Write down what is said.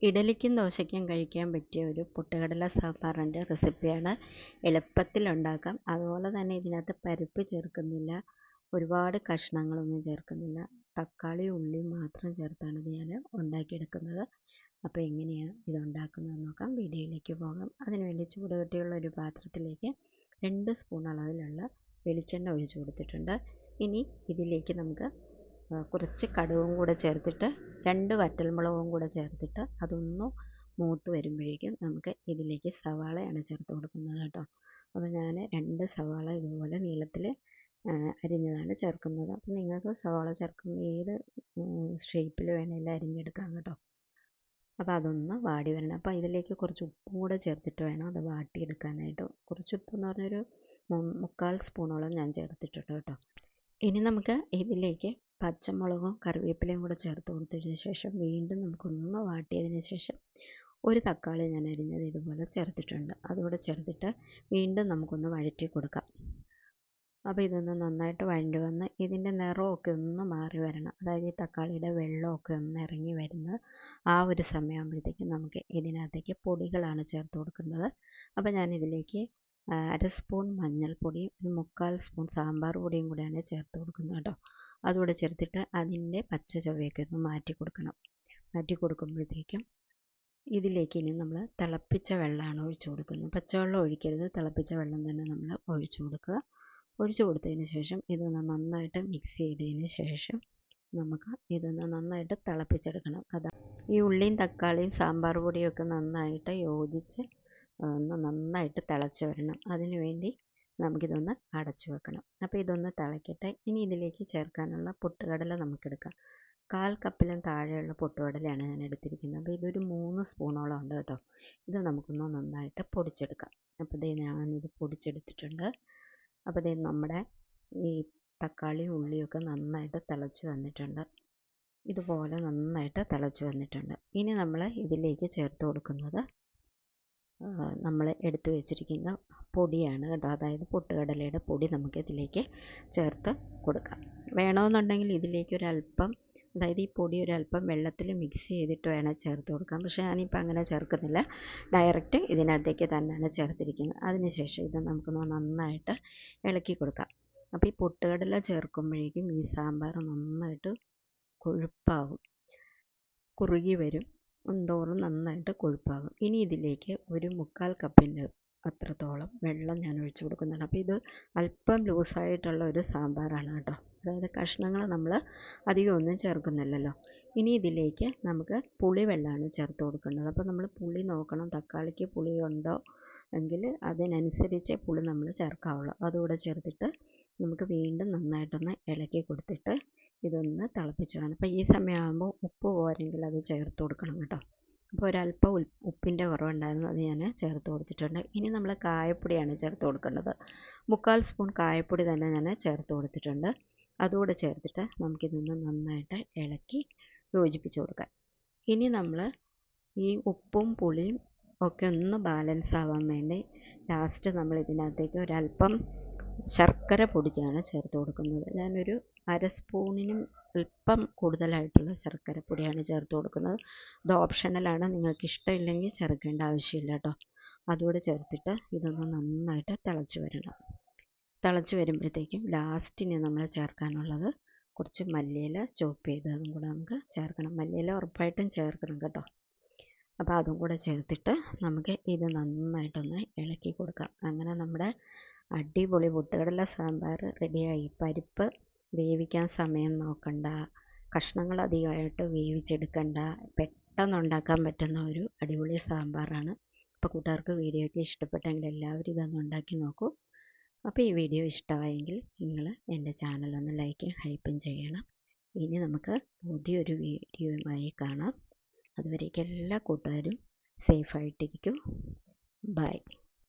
ഇഡലിക്കും ദോശയ്ക്കും കഴിക്കാൻ പറ്റിയ ഒരു പൊട്ടുകടല സാമ്പാറിൻ്റെ റെസിപ്പിയാണ്. എളുപ്പത്തിൽ ഉണ്ടാക്കാം. അതുപോലെ തന്നെ ഇതിനകത്ത് പരിപ്പ് ചേർക്കുന്നില്ല, ഒരുപാട് കഷ്ണങ്ങളൊന്നും ചേർക്കുന്നില്ല. തക്കാളി ഉള്ളി മാത്രം ചേർത്താണ് ഇത് ഞാൻ ഉണ്ടാക്കിയെടുക്കുന്നത്. അപ്പോൾ എങ്ങനെയാണ് ഇത് ഉണ്ടാക്കുന്നതെന്ന് നോക്കാം. വീഡിയോയിലേക്ക് പോകാം. അതിനുവേണ്ടി ചൂട് കട്ടിയുള്ള ഒരു പാത്രത്തിലേക്ക് 2 സ്പൂൺ അളവിലുള്ള വെളിച്ചെണ്ണ ഒഴിച്ചു കൊടുത്തിട്ടുണ്ട്. ഇനി ഇതിലേക്ക് നമുക്ക് കുറച്ച് കടുകും കൂടെ ചേർത്തിട്ട് 2 വറ്റൽമുളകും കൂടെ ചേർത്തിട്ട് അതൊന്ന് മൂത്ത് വരുമ്പോഴേക്കും നമുക്ക് ഇതിലേക്ക് സവാളയാണ് ചേർത്ത് കൊടുക്കുന്നത് കേട്ടോ. അപ്പോൾ ഞാൻ 2 സവാള ഇതുപോലെ നീളത്തിൽ അരിഞ്ഞതാണ് ചേർക്കുന്നത്. അപ്പോൾ നിങ്ങൾക്ക് സവാള ചേർക്കുമ്പോൾ ഏത് ഷേപ്പിൽ വേണമെങ്കിലും അരിഞ്ഞെടുക്കാം കേട്ടോ. അപ്പോൾ അതൊന്ന് വാടി വരണം. അപ്പോൾ ഇതിലേക്ക് കുറച്ച് ഉപ്പും കൂടെ ചേർത്തിട്ട് വേണം അത് വാട്ടിയെടുക്കാനായിട്ട്. കുറച്ച് ഉപ്പെന്ന് പറഞ്ഞൊരു 3/4 സ്പൂണോളം ഞാൻ ചേർത്തിട്ടുണ്ട് കേട്ടോ. ഇനി നമുക്ക് ഇതിലേക്ക് പച്ചമുളകും കറിവേപ്പിലയും കൂടെ ചേർത്ത് കൊടുത്തതിന് ശേഷം വീണ്ടും നമുക്കൊന്ന് വാട്ടിയതിന് ശേഷം ഒരു തക്കാളി ഞാൻ അരിഞ്ഞത് ഇതുപോലെ ചേർത്തിട്ടുണ്ട്. അതുകൂടെ ചേർത്തിട്ട് വീണ്ടും നമുക്കൊന്ന് വഴറ്റി കൊടുക്കാം. അപ്പോൾ ഇതൊന്ന് നന്നായിട്ട് വഴണ്ടി വന്ന് ഇതിൻ്റെ നിറമൊക്കെ ഒന്ന് മാറി വരണം. അതായത് ഈ തക്കാളിയുടെ വെള്ളമൊക്കെ ഒന്ന് ഇറങ്ങി വരുന്ന ആ ഒരു സമയമാകുമ്പോഴത്തേക്കും നമുക്ക് ഇതിനകത്തേക്ക് പൊടികളാണ് ചേർത്ത് കൊടുക്കേണ്ടത്. അപ്പോൾ ഞാൻ ഇതിലേക്ക് 1/2 സ്പൂൺ മഞ്ഞൾപ്പൊടിയും 1/4 സ്പൂൺ സാമ്പാർ പൊടിയും കൂടെയാണ് ചേർത്ത് കൊടുക്കുന്നത് കേട്ടോ. അതുകൂടെ ചേർത്തിട്ട് അതിൻ്റെ പച്ച ചുവയൊക്കെ ഒന്ന് മാറ്റി കൊടുക്കണം. മാറ്റി കൊടുക്കുമ്പോഴത്തേക്കും ഇതിലേക്ക് ഇനി നമ്മൾ തിളപ്പിച്ച വെള്ളമാണ് ഒഴിച്ചു കൊടുക്കുന്നത്. പച്ചവെള്ളം ഒഴിക്കരുത്, തിളപ്പിച്ച വെള്ളം തന്നെ നമ്മൾ ഒഴിച്ചു കൊടുക്കുക. ഒഴിച്ചു കൊടുത്തതിന് ശേഷം ഇതൊന്ന് നന്നായിട്ട് മിക്സ് ചെയ്തതിന് ശേഷം നമുക്ക് ഇതൊന്ന് നന്നായിട്ട് തിളപ്പിച്ചെടുക്കണം. ഈ ഉള്ളിയും തക്കാളിയും സാമ്പാർ പൊടിയൊക്കെ നന്നായിട്ട് യോജിച്ച് ഒന്ന് നന്നായിട്ട് തിളച്ച് വരണം. അതിനു വേണ്ടി നമുക്കിതൊന്ന് അടച്ചു വെക്കണം. അപ്പോൾ ഇതൊന്ന് തിളയ്ക്കട്ടെ. ഇനി ഇതിലേക്ക് ചേർക്കാനുള്ള പൊട്ടുകടല നമുക്കെടുക്കാം. 1/4 കപ്പിലും താഴെയുള്ള പൊട്ടുകടലയാണ് ഞാൻ എടുത്തിരിക്കുന്നത്. അപ്പോൾ ഇതൊരു 3 സ്പൂണോളം ഉണ്ട് കേട്ടോ. ഇത് നമുക്കൊന്ന് നന്നായിട്ട് പൊടിച്ചെടുക്കാം. അപ്പോൾ ഞാനിത് പൊടിച്ചെടുത്തിട്ടുണ്ട്. അപ്പോൾ നമ്മുടെ ഈ തക്കാളിയും ഉള്ളിയൊക്കെ നന്നായിട്ട് തിളച്ച് വന്നിട്ടുണ്ട്. ഇതുപോലെ നന്നായിട്ട് തിളച്ച് വന്നിട്ടുണ്ട്. ഇനി നമ്മൾ ഇതിലേക്ക് ചേർത്ത് കൊടുക്കുന്നത് നമ്മൾ എടുത്തു വെച്ചിരിക്കുന്ന പൊടിയാണ് കേട്ടോ. അതായത് പൊട്ടുകടലയുടെ പൊടി നമുക്ക് ഇതിലേക്ക് ചേർത്ത് കൊടുക്കാം. വേണമെന്നുണ്ടെങ്കിൽ ഇതിലേക്ക് ഒരല്പം, അതായത് ഈ പൊടി ഒരല്പം വെള്ളത്തിൽ മിക്സ് ചെയ്തിട്ട് വേണം ചേർത്ത് കൊടുക്കാം. പക്ഷേ ഞാനിപ്പോൾ അങ്ങനെ ചേർക്കുന്നില്ല, ഡയറക്റ്റ് ഇതിനകത്തേക്ക് തന്നെയാണ് ചേർത്തിരിക്കുന്നത്. അതിനുശേഷം ഇത് നമുക്കൊന്ന് നന്നായിട്ട് ഇളക്കി കൊടുക്കാം. അപ്പോൾ ഈ പൊട്ടുകടല ചേർക്കുമ്പോഴേക്കും ഈ സാമ്പാർ നന്നായിട്ട് കൊഴുപ്പാകും, കുറുകി വരും തോറും നന്നായിട്ട് കൊഴുപ്പാകും. ഇനി ഇതിലേക്ക് ഒരു 1/4 കപ്പിൻ്റെ അത്രത്തോളം വെള്ളം ഞാൻ ഒഴിച്ചു കൊടുക്കുന്നുണ്ട്. അപ്പോൾ ഇത് അല്പം ലൂസായിട്ടുള്ള ഒരു സാമ്പാറാണ് കേട്ടോ. അതായത് കഷ്ണങ്ങൾ നമ്മൾ അധികം ഒന്നും ചേർക്കുന്നില്ലല്ലോ. ഇനി ഇതിലേക്ക് നമുക്ക് പുളിവെള്ളമാണ് ചേർത്ത് കൊടുക്കേണ്ടത്. അപ്പോൾ നമ്മൾ പുളി നോക്കണം, തക്കാളിക്ക് പുളി ഉണ്ടോ എങ്കിൽ അതിനനുസരിച്ച് പുളി നമ്മൾ ചേർക്കാവുള്ളൂ. അതുകൂടെ ചേർത്തിട്ട് നമുക്ക് വീണ്ടും നന്നായിട്ടൊന്ന് ഇളക്കി കൊടുത്തിട്ട് ഇതൊന്ന് തിളപ്പിച്ച് വേണം. അപ്പോൾ ഈ സമയമാകുമ്പോൾ ഉപ്പ് പോരെങ്കിൽ അത് ചേർത്ത് കൊടുക്കണം കേട്ടോ. അപ്പോൾ ഒരല്പം ഉപ്പിൻ്റെ കുറവുണ്ടായിരുന്നു, അത് ഞാൻ ചേർത്ത് കൊടുത്തിട്ടുണ്ട്. ഇനി നമ്മൾ കായപ്പൊടിയാണ് ചേർത്ത് കൊടുക്കേണ്ടത്. 1/4 സ്പൂൺ കായപ്പൊടി തന്നെ ഞാൻ ചേർത്ത് കൊടുത്തിട്ടുണ്ട്. അതുകൂടെ ചേർത്തിട്ട് നമുക്കിതൊന്ന് നന്നായിട്ട് ഇളക്കി യോജിപ്പിച്ച് കൊടുക്കാം. ഇനി നമ്മൾ ഈ ഉപ്പും പുളിയും ഒക്കെ ഒന്ന് ബാലൻസ് ആവാൻ വേണ്ടി ലാസ്റ്റ് നമ്മൾ ഇതിനകത്തേക്ക് ഒരല്പം ശർക്കര പൊടിച്ചാണ് ചേർത്ത് കൊടുക്കുന്നത്. ഞാനൊരു 1/2 സ്പൂണിനും അല്പം കൂടുതലായിട്ടുള്ള ശർക്കര പൊടിയാണ് ചേർത്ത് കൊടുക്കുന്നത്. ഇത് ഓപ്ഷണലാണ്, നിങ്ങൾക്ക് ഇഷ്ടമില്ലെങ്കിൽ ചേർക്കേണ്ട ആവശ്യമില്ല കേട്ടോ. അതുകൂടെ ചേർത്തിട്ട് ഇതൊന്ന് നന്നായിട്ട് തിളച്ച് വരണം. തിളച്ച് വരുമ്പോഴത്തേക്കും ലാസ്റ്റിന് നമ്മൾ ചേർക്കാനുള്ളത് കുറച്ച് മല്ലിയില ചോപ്പ് ചെയ്തതും കൂടെ നമുക്ക് ചേർക്കണം. മല്ലിയില ഉറപ്പായിട്ടും ചേർക്കണം കേട്ടോ. അപ്പോൾ അതും കൂടെ ചേർത്തിട്ട് നമുക്ക് ഇത് നന്നായിട്ടൊന്ന് ഇളക്കി കൊടുക്കാം. അങ്ങനെ നമ്മുടെ അടിപൊളി പൊട്ടുകടല സാമ്പാർ റെഡിയായി. പരിപ്പ് വേവിക്കാൻ സമയം നോക്കണ്ട, കഷ്ണങ്ങൾ അധികമായിട്ട് വേവിച്ചെടുക്കണ്ട, പെട്ടെന്ന് ഉണ്ടാക്കാൻ പറ്റുന്ന ഒരു അടിപൊളി സാമ്പാറാണ്. അപ്പോൾ കൂട്ടുകാർക്ക് വീഡിയോ ഒക്കെ ഇഷ്ടപ്പെട്ടെങ്കിൽ എല്ലാവരും ഇതൊന്ന് ഉണ്ടാക്കി നോക്കൂ. അപ്പോൾ ഈ വീഡിയോ ഇഷ്ടമായെങ്കിൽ നിങ്ങൾ എൻ്റെ ചാനലൊന്ന് ലൈക്കും ഹൈപ്പും ചെയ്യണം. ഇനി നമുക്ക് പുതിയൊരു വീഡിയോയുമായി കാണാം. അതുവരേക്കും എല്ലാ കൂട്ടുകാരും സേഫായിട്ടിരിക്കും. ബൈ.